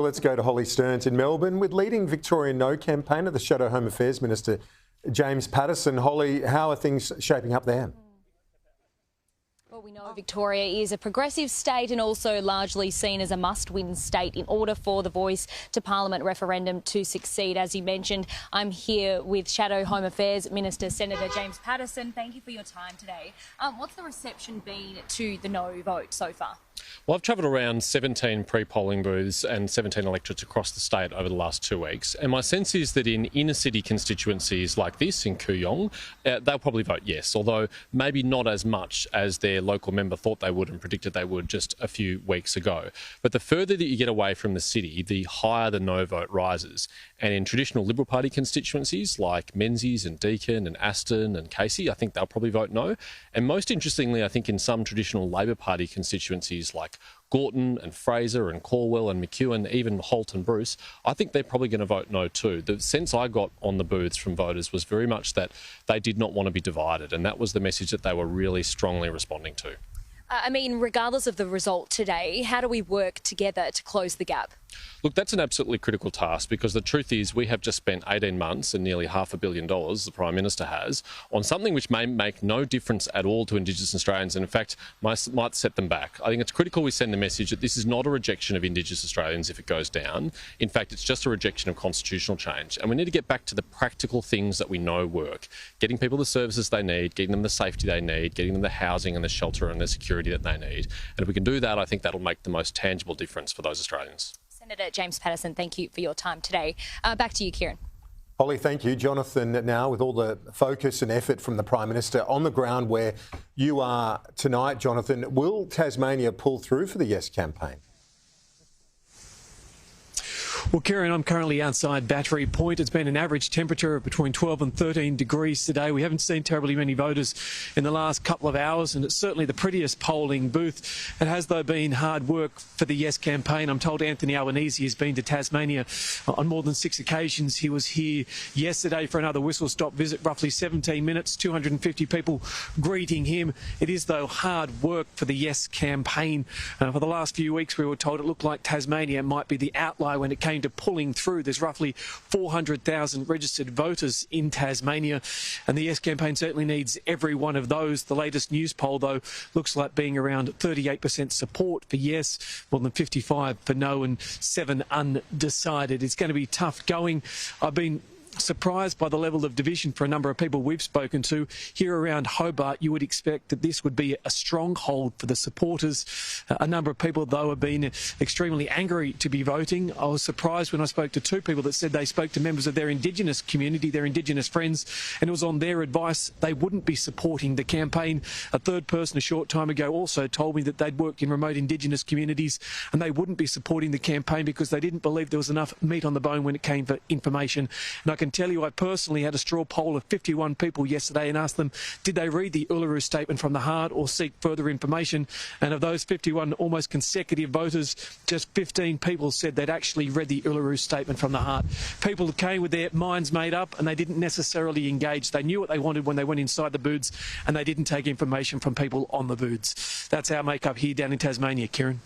Let's go to Holly Stearns in Melbourne with leading Victorian No campaigner, the Shadow Home Affairs Minister, James Paterson. Holly, how are things shaping up there? Well, we know Victoria is a progressive state and also largely seen as a must-win state in order for the Voice to Parliament referendum to succeed. As you mentioned, I'm here with Shadow Home Affairs Minister Senator James Paterson. Thank you for your time today. What's the reception been to the no vote so far? Well, I've travelled around 17 pre-polling booths and 17 electorates across the state over the last 2 weeks, and my sense is that in inner-city constituencies like this, in Kooyong, they'll probably vote yes, although maybe not as much as their local member thought they would and predicted they would just a few weeks ago. But the further that you get away from the city, the higher the no vote rises. And in traditional Liberal Party constituencies like Menzies and Deakin and Aston and Casey, I think they'll probably vote no. And most interestingly, I think in some traditional Labor Party constituencies like Gorton and Fraser and Corwell and McEwen, even Holt and Bruce, I think they're probably going to vote no too. The sense I got on the booths from voters was very much that they did not want to be divided, and that was the message that they were really strongly responding to. I mean, regardless of the result today, how do we work together to close the gap? Look, that's an absolutely critical task, because the truth is we have just spent 18 months and nearly $500 million, the Prime Minister has, on something which may make no difference at all to Indigenous Australians and in fact might set them back. I think it's critical we send the message that this is not a rejection of Indigenous Australians if it goes down. In fact, it's just a rejection of constitutional change, and we need to get back to the practical things that we know work. Getting people the services they need, getting them the safety they need, getting them the housing and the shelter and the security that they need. And if we can do that, I think that'll make the most tangible difference for those Australians. Senator James Paterson, thank you for your time today. Back to you, Kieran. Holly, thank you. Jonathan, now with all the focus and effort from the Prime Minister on the ground where you are tonight, Jonathan, will Tasmania pull through for the Yes campaign? Well, Kieran, I'm currently outside Battery Point. It's been an average temperature of between 12 and 13 degrees today. We haven't seen terribly many voters in the last couple of hours, and it's certainly the prettiest polling booth. It has, though, been hard work for the Yes campaign. I'm told Anthony Albanese has been to Tasmania on more than 6 occasions. He was here yesterday for another whistle-stop visit, roughly 17 minutes, 250 people greeting him. It is, though, hard work for the Yes campaign. For the last few weeks, we were told it looked like Tasmania might be the outlier when it came to pulling through. There's roughly 400,000 registered voters in Tasmania, and the Yes campaign certainly needs every one of those. The latest news poll, though, looks like being around 38% support for Yes, more than 55% for No, and 7% undecided. It's going to be tough going. I've been surprised by the level of division for a number of people we've spoken to. Here around Hobart, you would expect that this would be a stronghold for the supporters. A number of people, though, have been extremely angry to be voting. I was surprised when I spoke to 2 people that said they spoke to members of their Indigenous community, their Indigenous friends, and it was on their advice they wouldn't be supporting the campaign. A third person a short time ago also told me that they'd worked in remote Indigenous communities and they wouldn't be supporting the campaign because they didn't believe there was enough meat on the bone when it came for information. And I can tell you, I personally had a straw poll of 51 people yesterday and asked them, did they read the Uluru Statement from the Heart or seek further information? And of those 51 almost consecutive voters, just 15 people said they'd actually read the Uluru Statement from the Heart. People came with their minds made up and they didn't necessarily engage. They knew what they wanted when they went inside the booths, and they didn't take information from people on the booths. That's our makeup here down in Tasmania, Kieran.